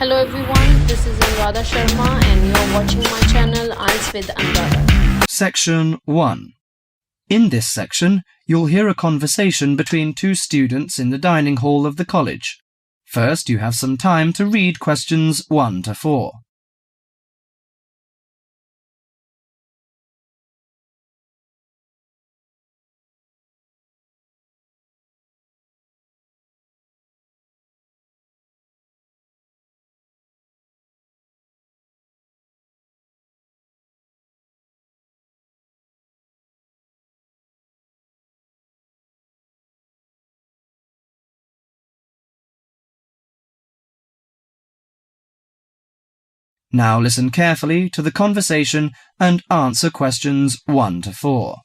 Hello everyone, this is ANURADHA Sharma and you're watching my channel IELTS with ANURADHA. Section 1. In this section, you'll hear a conversation between two students in the dining hall of the college. First, you have some time to read questions 1 to 4. Now listen carefully to the conversation and answer questions 1 to 4.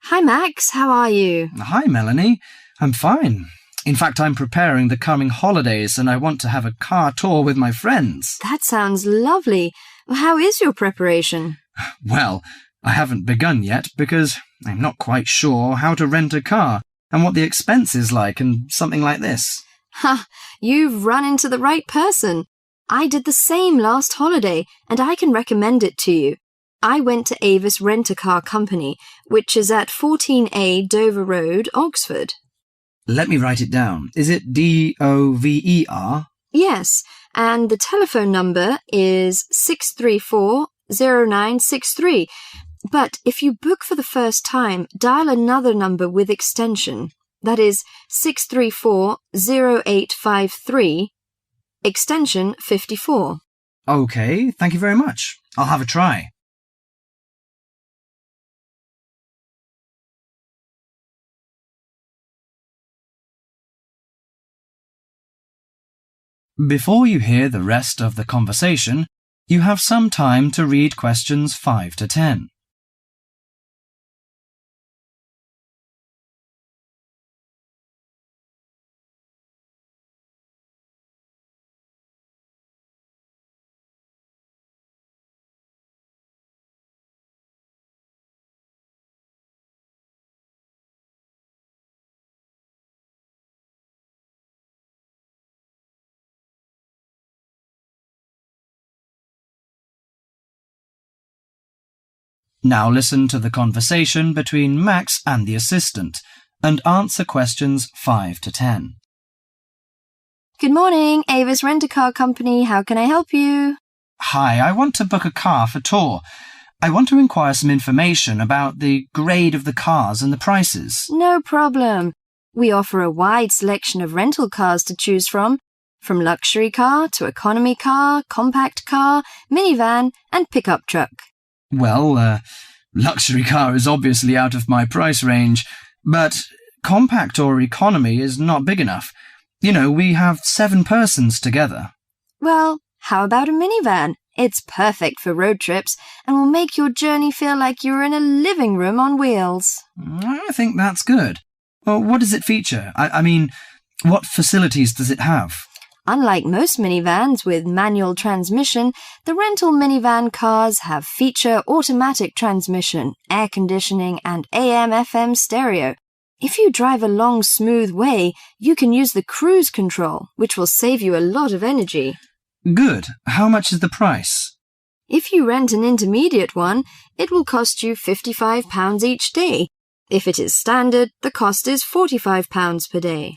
Hi Max, how are you? Hi Melanie, I'm fine. In fact, I'm preparing the coming holidays and I want to have a car tour with my friends. That sounds lovely. How is your preparation? Well, I haven't begun yet because I'm not quite sure how to rent a car and what the expense is like and something like this. Ha, you've run into the right person. I did the same last holiday, and I can recommend it to you. I went to AIRRI's Rent-A-Car Company, which is at 14A Dover Road, Oxford. Let me write it down. Is it DOVER? Yes, and the telephone number is 634-0963. But if you book for the first time, dial another number with extension. That is 634-0853. Extension 54. OK, thank you very much. I'll have a try. Before you hear the rest of the conversation, you have some time to read questions 5 to 10. Now listen to the conversation between Max and the assistant and answer questions 5 to 10. Good morning, AIRRI's Rent-A-Car Company. How can I help you? Hi, I want to book a car for tour. I want to inquire some information about the grade of the cars and the prices. No problem. We offer a wide selection of rental cars to choose from luxury car to economy car, compact car, minivan and pickup truck. Well, luxury car is obviously out of my price range, but compact or economy is not big enough. You know, we have 7 persons together. Well, how about a minivan? It's perfect for road trips and will make your journey feel like you're in a living room on wheels. I think that's good. Well, what does it feature? I mean, what facilities does it have? Unlike most minivans with manual transmission, the rental minivan cars have feature automatic transmission, air conditioning and AM/FM stereo. If you drive a long, smooth way, you can use the cruise control, which will save you a lot of energy. Good. How much is the price? If you rent an intermediate one, it will cost you £55 each day. If it is standard, the cost is £45 per day.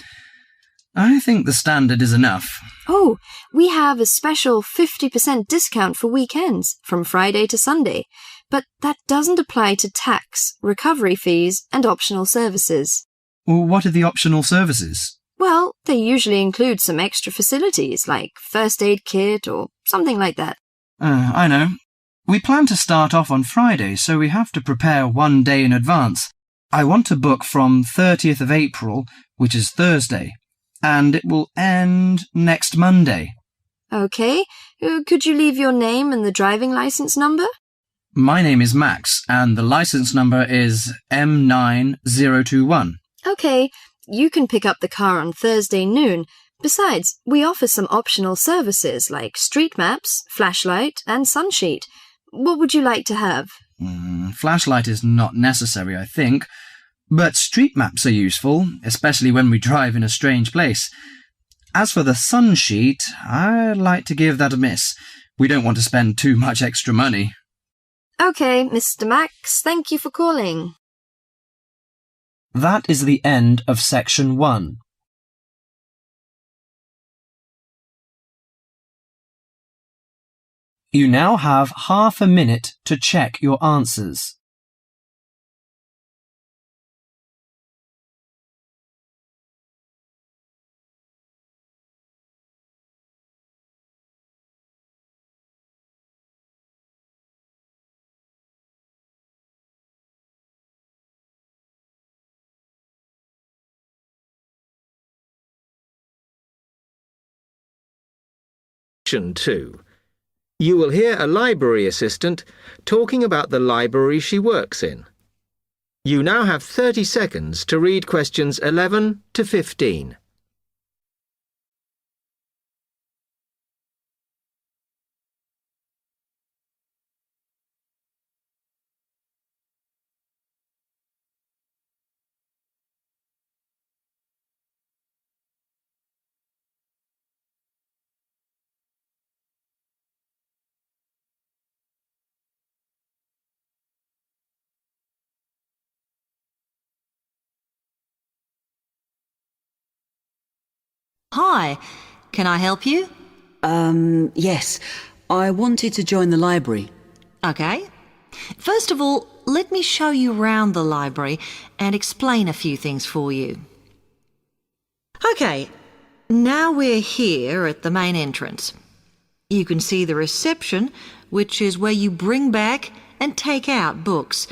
I think the standard is enough. Oh, we have a special 50% discount for weekends, from Friday to Sunday. But that doesn't apply to tax, recovery fees and optional services. Well, what are the optional services? Well, they usually include some extra facilities, like first aid kit or something like that. I know. We plan to start off on Friday, so we have to prepare 1 day in advance. I want to book from 30th of April, which is Thursday, and it will end next Monday. OK. Could you leave your name and the driving license number? My name is Max, and the license number is M9021. OK. You can pick up the car on Thursday noon. Besides, we offer some optional services like street maps, flashlight and sunsheet. What would you like to have? Flashlight is not necessary, I think. But street maps are useful, especially when we drive in a strange place. As for the sun sheet, I'd like to give that a miss. We don't want to spend too much extra money. OK, Mr. Max, thank you for calling. That is the end of section 1. You now have half a minute to check your answers. Section 2. You will hear a library assistant talking about the library she works in. You now have 30 seconds to read questions 11 to 15. Hi, can I help you? Yes. I wanted to join the library. Okay. First of all, let me show you round the library and explain a few things for you. Okay, now we're here at the main entrance. You can see the reception, which is where you bring back and take out books.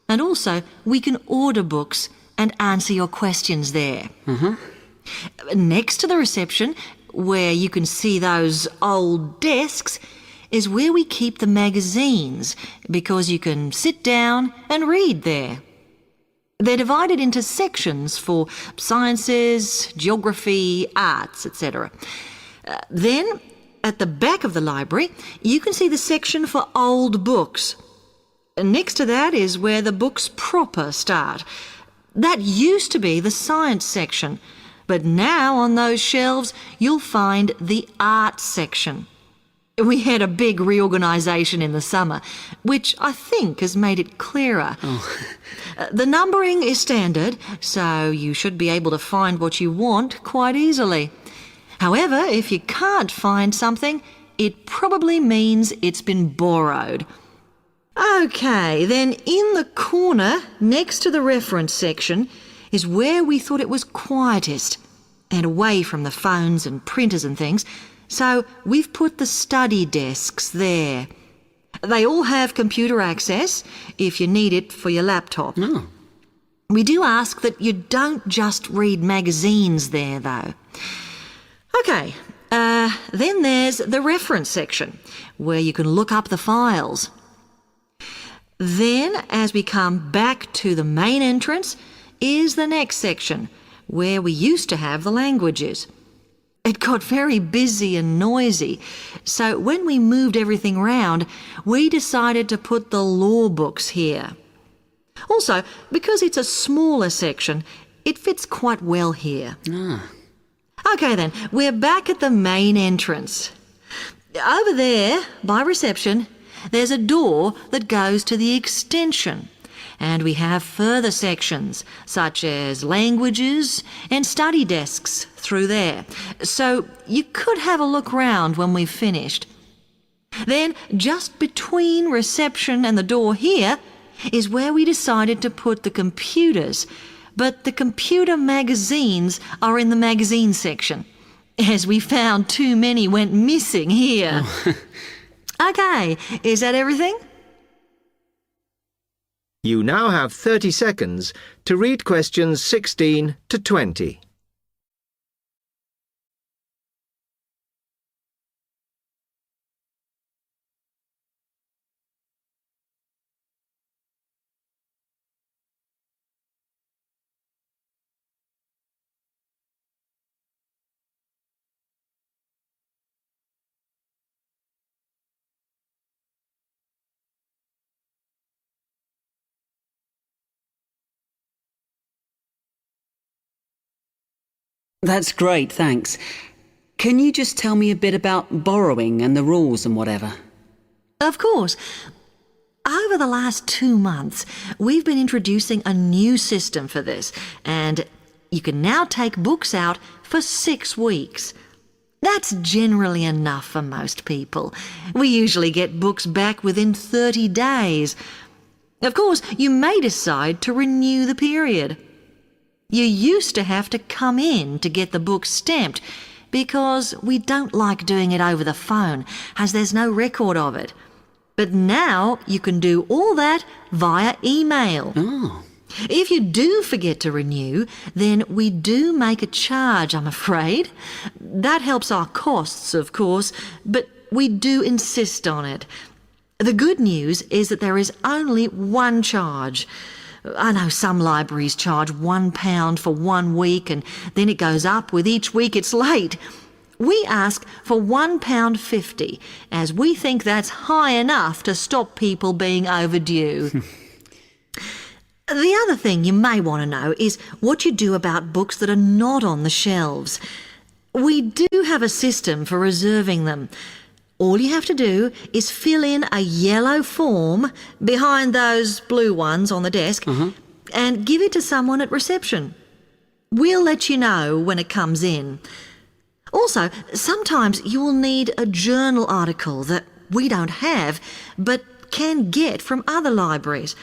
And also, we can order books and answer your questions there. Next to the reception, where you can see those old desks, is where we keep the magazines, because you can sit down and read there. They're divided into sections for sciences, geography, arts, etc. Then, at the back of the library, you can see the section for old books. Next to that is where the books proper start. That used to be the science section, but now on those shelves you'll find the art section. We had a big reorganisation in the summer, which I think has made it clearer. The numbering is standard, so you should be able to find what you want quite easily. However, if you can't find something, it probably means it's been borrowed. OK, then in the corner next to the reference section is where we thought it was quietest and away from the phones and printers and things, so we've put the study desks there. They all have computer access if you need it for your laptop. We do ask that you don't just read magazines there, though. OK, then there's the reference section, where you can look up the files. Then, as we come back to the main entrance, is the next section, where we used to have the languages. It got very busy and noisy, so when we moved everything round, we decided to put the law books here. Also, because it's a smaller section, it fits quite well here. OK then, we're back at the main entrance. Over there, by reception, there's a door that goes to the extension, and we have further sections such as languages and study desks through there, so you could have a look round when we've finished. Then, just between reception and the door here is where we decided to put the computers, but the computer magazines are in the magazine section, as we found too many went missing here. OK, is that everything? You now have 30 seconds to read questions 16 to 20. That's great, thanks. Can you just tell me a bit about borrowing and the rules and whatever? Of course. Over the last 2 months, we've been introducing a new system for this, and you can now take books out for 6 weeks. That's generally enough for most people. We usually get books back within 30 days. Of course, you may decide to renew the period. You used to have to come in to get the book stamped because we don't like doing it over the phone, as there's no record of it. But now you can do all that via email. Oh. If you do forget to renew, then we do make a charge, I'm afraid. That helps our costs, of course, but we do insist on it. The good news is that there is only one charge. I know some libraries charge £1 for 1 week, and then it goes up with each week it's late. We ask for £1.50, as we think that's high enough to stop people being overdue. The other thing you may want to know is what you do about books that are not on the shelves. We do have a system for reserving them. All you have to do is fill in a yellow form behind those blue ones on the desk and give it to someone at reception. We'll let you know when it comes in. Also, sometimes you will need a journal article that we don't have but can get from other libraries.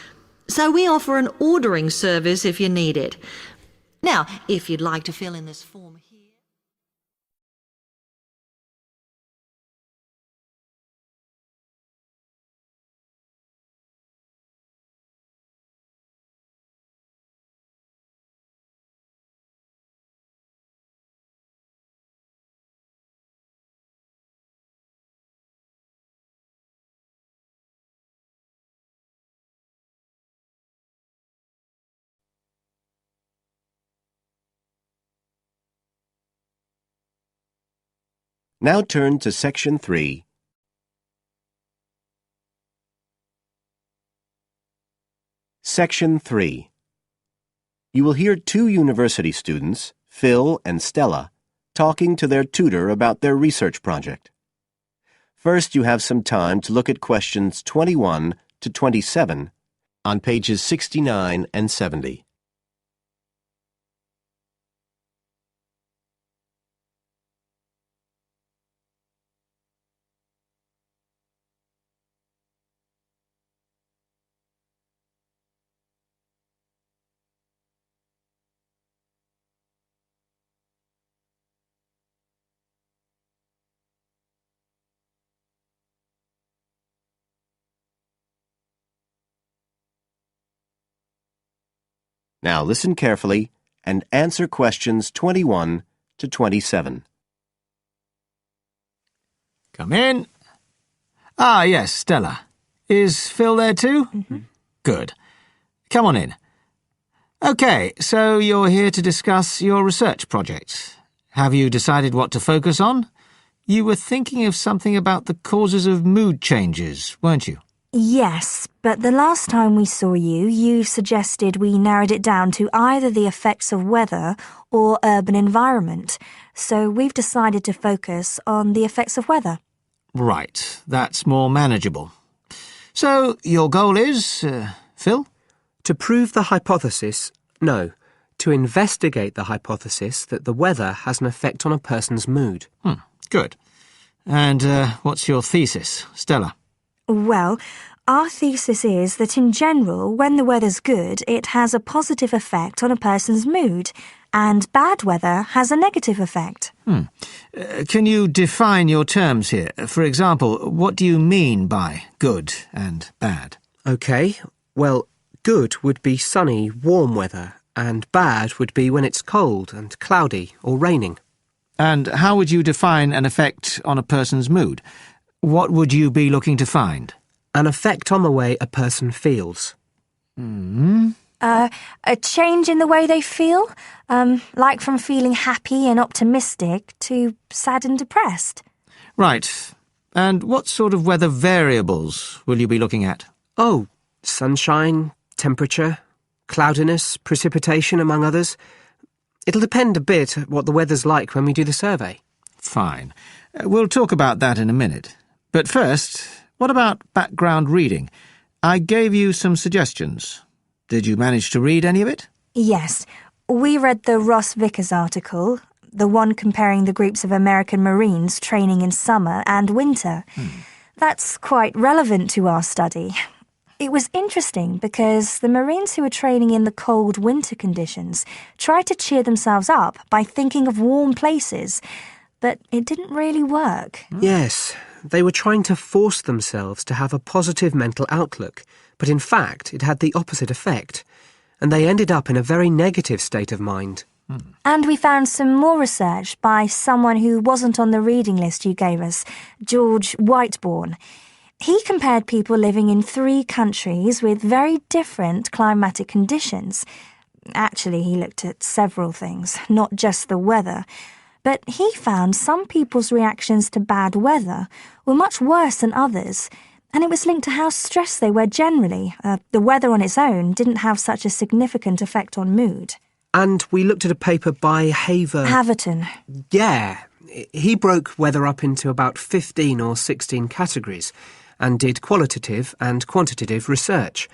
So we offer an ordering service if you need it. Now, if you'd like to fill in this form here... Now turn to Section 3. Section 3. You will hear 2 university students, Phil and Stella, talking to their tutor about their research project. First, you have some time to look at questions 21 to 27 on pages 69 and 70. Now listen carefully and answer questions 21 to 27. Come in. Ah, yes, Stella. Is Phil there too? Good. Come on in. OK, so you're here to discuss your research project. Have you decided what to focus on? You were thinking of something about the causes of mood changes, weren't you? Yes, but the last time we saw you, you suggested we narrowed it down to either the effects of weather or urban environment. So we've decided to focus on the effects of weather. Right, that's more manageable. So, your goal is, Phil? To prove the hypothesis, no. To investigate the hypothesis that the weather has an effect on a person's mood. Good. And what's your thesis, Stella? Well, our thesis is that in general, when the weather's good, it has a positive effect on a person's mood, and bad weather has a negative effect. Can you define your terms here? For example, what do you mean by good and bad? OK, well, good would be sunny, warm weather, and bad would be when it's cold and cloudy or raining. And how would you define an effect on a person's mood? What would you be looking to find? An effect on the way a person feels. A change in the way they feel, like from feeling happy and optimistic to sad and depressed. Right. And what sort of weather variables will you be looking at? Oh, sunshine, temperature, cloudiness, precipitation, among others. It'll depend a bit what the weather's like when we do the survey. Fine. We'll talk about that in a minute. But first, what about background reading? I gave you some suggestions. Did you manage to read any of it? Yes, we read the Ross Vickers article, the one comparing the groups of American Marines training in summer and winter. That's quite relevant to our study. It was interesting because the Marines who were training in the cold winter conditions tried to cheer themselves up by thinking of warm places, but it didn't really work. Yes, they were trying to force themselves to have a positive mental outlook, but in fact it had the opposite effect, and they ended up in a very negative state of mind. And we found some more research by someone who wasn't on the reading list you gave us, George Whiteborn. He compared people living in 3 countries with very different climatic conditions. Actually, he looked at several things, not just the weather. But he found some people's reactions to bad weather were much worse than others, and it was linked to how stressed they were generally. The weather on its own didn't have such a significant effect on mood. And we looked at a paper by Haverton. Yeah, he broke weather up into about 15 or 16 categories and did qualitative and quantitative research.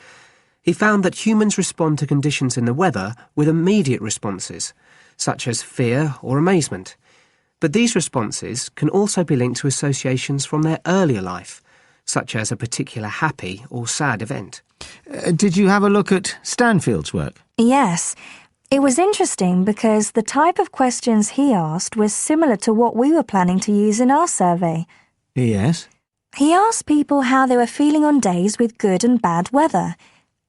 He found that humans respond to conditions in the weather with immediate responses, such as fear or amazement. But these responses can also be linked to associations from their earlier life, such as a particular happy or sad event. Did you have a look at Stanfield's work? Yes. It was interesting because the type of questions he asked was similar to what we were planning to use in our survey. Yes. He asked people how they were feeling on days with good and bad weather.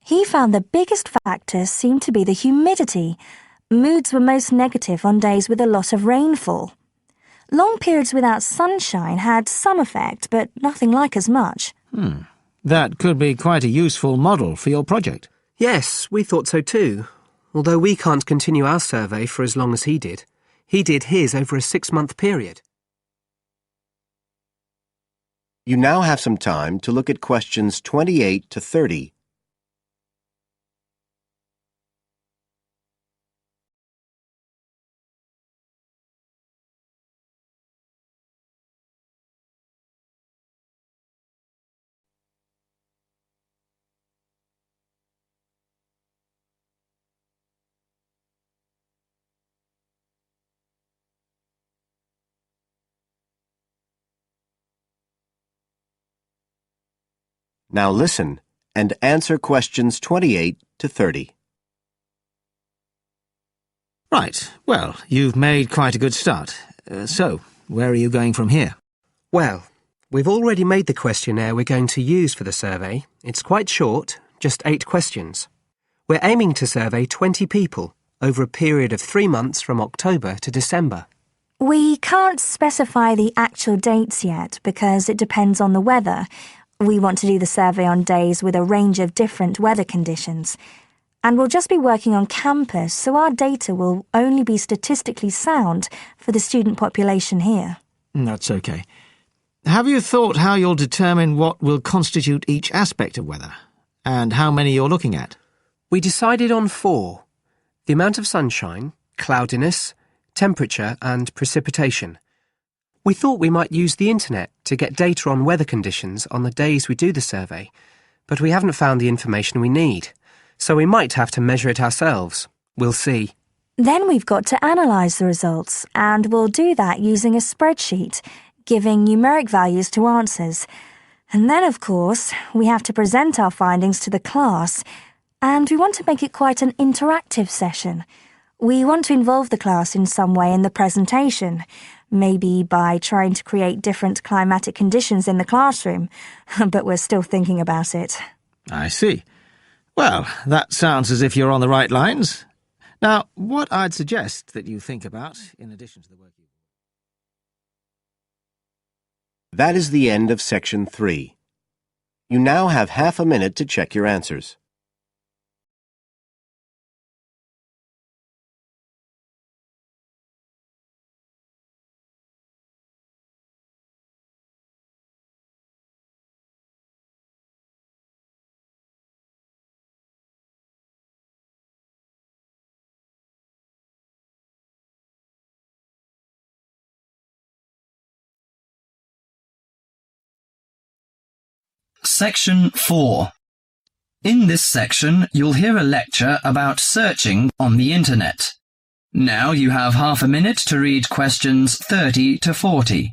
He found the biggest factors seemed to be the humidity. Moods were most negative on days with a lot of rainfall. Long periods without sunshine had some effect, but nothing like as much. That could be quite a useful model for your project. Yes, we thought so too. Although we can't continue our survey for as long as he did. He did his over a 6-month period. You now have some time to look at questions 28 to 30. Now listen and answer questions 28 to 30. Right. Well, you've made quite a good start. So, where are you going from here? Well, we've already made the questionnaire we're going to use for the survey. It's quite short, just 8 questions. We're aiming to survey 20 people over a period of 3 months from October to December. We can't specify the actual dates yet because it depends on the weather. We want to do the survey on days with a range of different weather conditions. And we'll just be working on campus, so our data will only be statistically sound for the student population here. That's okay. Have you thought how you'll determine what will constitute each aspect of weather, and how many you're looking at? We decided on 4. The amount of sunshine, cloudiness, temperature and precipitation. We thought we might use the internet to get data on weather conditions on the days we do the survey, but we haven't found the information we need, so we might have to measure it ourselves. We'll see. Then we've got to analyse the results, and we'll do that using a spreadsheet, giving numeric values to answers. And then, of course, we have to present our findings to the class, and we want to make it quite an interactive session. We want to involve the class in some way in the presentation, maybe by trying to create different climatic conditions in the classroom, but we're still thinking about it. I see. Well, that sounds as if you're on the right lines. Now, what I'd suggest that you think about, in addition to the work you've... That is the end of section 3. You now have half a minute to check your answers. Section 4. In this section, you'll hear a lecture about searching on the Internet. Now you have half a minute to read questions 30 to 40.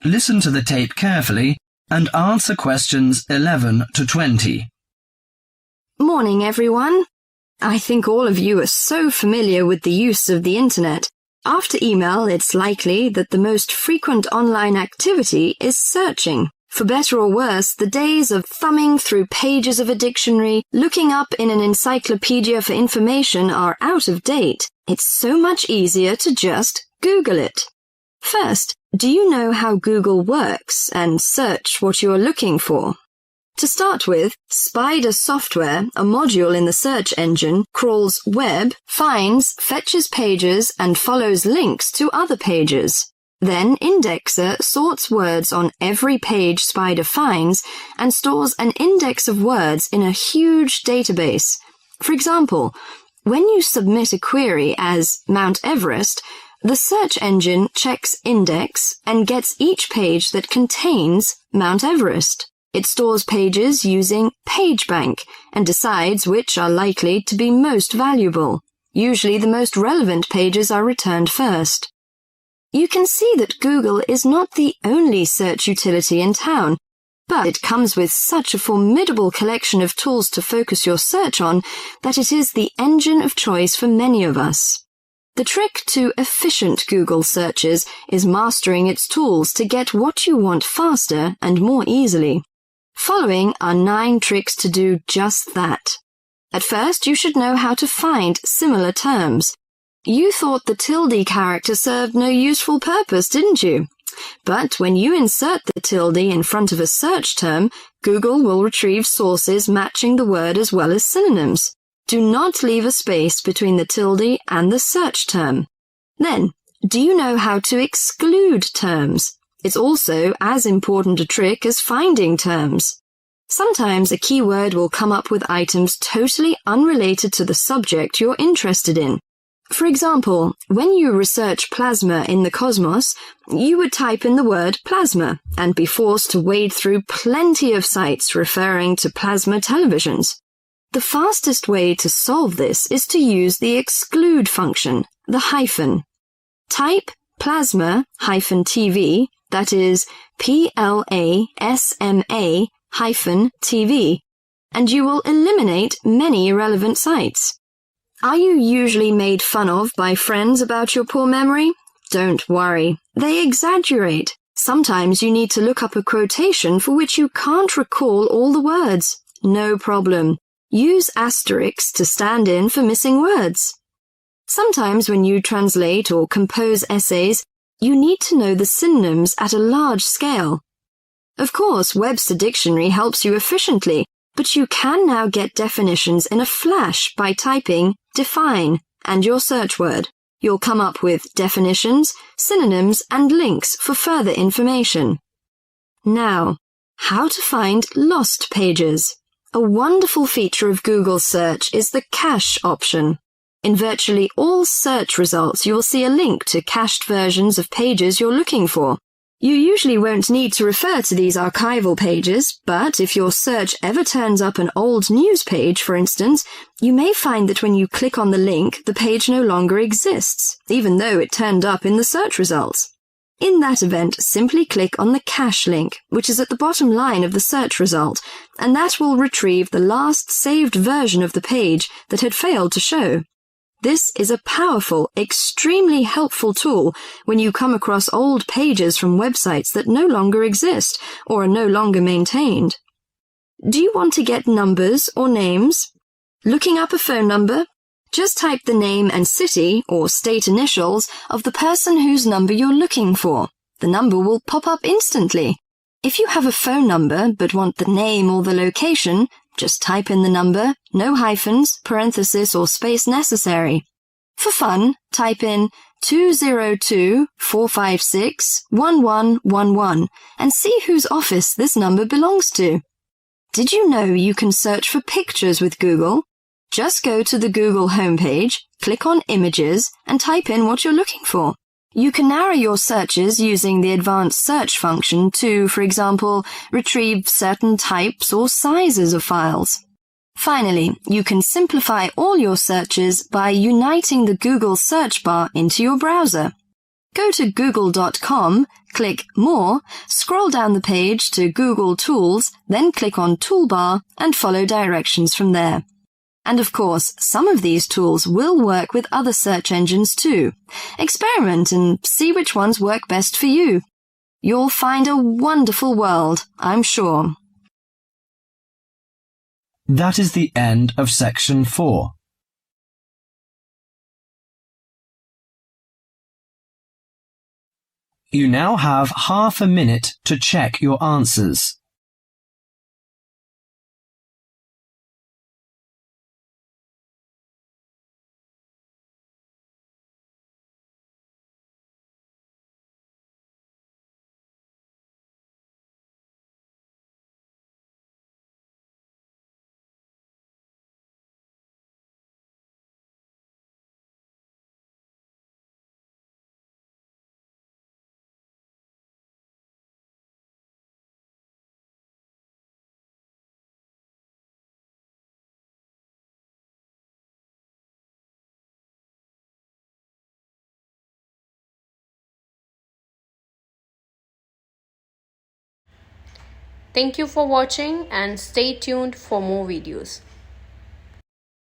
Listen to the tape carefully and answer questions 11 to 20. Morning, everyone. I think all of you are so familiar with the use of the Internet. After email, it's likely that the most frequent online activity is searching. For better or worse, the days of thumbing through pages of a dictionary, looking up in an encyclopedia for information are out of date. It's so much easier to just Google it. First, do you know how Google works and search what you are looking for? To start with, Spider software, a module in the search engine, crawls web, finds, fetches pages, and follows links to other pages. Then Indexer sorts words on every page Spider finds and stores an index of words in a huge database. For example, when you submit a query as Mount Everest, the search engine checks index and gets each page that contains Mount Everest. It stores pages using PageBank and decides which are likely to be most valuable. Usually the most relevant pages are returned first. You can see that Google is not the only search utility in town, but it comes with such a formidable collection of tools to focus your search on that it is the engine of choice for many of us. The trick to efficient Google searches is mastering its tools to get what you want faster and more easily. Following are 9 tricks to do just that. At first, you should know how to find similar terms. You thought the tilde character served no useful purpose, didn't you? But when you insert the tilde in front of a search term, Google will retrieve sources matching the word as well as synonyms. Do not leave a space between the tilde and the search term. Then, do you know how to exclude terms? It's also as important a trick as finding terms. Sometimes a keyword will come up with items totally unrelated to the subject you're interested in. For example, when you research plasma in the cosmos, you would type in the word plasma and be forced to wade through plenty of sites referring to plasma televisions. The fastest way to solve this is to use the exclude function, the hyphen. Type plasma-TV, that is PLASMA-TV, and you will eliminate many irrelevant sites. Are you usually made fun of by friends about your poor memory? Don't worry, they exaggerate. Sometimes you need to look up a quotation for which you can't recall all the words. No problem. Use asterisks to stand in for missing words. Sometimes when you translate or compose essays, you need to know the synonyms at a large scale. Of course, Webster Dictionary helps you efficiently, but you can now get definitions in a flash by typing define and your search word. You'll come up with definitions, synonyms, and links for further information. Now, how to find lost pages. A wonderful feature of Google search is the cache option. In virtually all search results, you will see a link to cached versions of pages you're looking for. You usually won't need to refer to these archival pages, but if your search ever turns up an old news page, for instance, you may find that when you click on the link, the page no longer exists, even though it turned up in the search results. In that event, simply click on the cache link, which is at the bottom line of the search result, and that will retrieve the last saved version of the page that had failed to show. This is a powerful, extremely helpful tool when you come across old pages from websites that no longer exist or are no longer maintained. Do you want to get numbers or names? Looking up a phone number? Just type the name and city or state initials of the person whose number you're looking for. The number will pop up instantly. If you have a phone number but want the name or the location, just type in the number, no hyphens, parenthesis or space necessary. For fun, type in 202-456-1111 and see whose office this number belongs to. Did you know you can search for pictures with Google? Just go to the Google homepage, click on Images, and type in what you're looking for. You can narrow your searches using the advanced search function to, for example, retrieve certain types or sizes of files. Finally, you can simplify all your searches by uniting the Google search bar into your browser. Go to google.com, click More, scroll down the page to Google Tools, then click on Toolbar and follow directions from there. And of course, some of these tools will work with other search engines too. Experiment and see which ones work best for you. You'll find a wonderful world, I'm sure. That is the end of section 4. You now have half a minute to check your answers. Thank you for watching and stay tuned for more videos.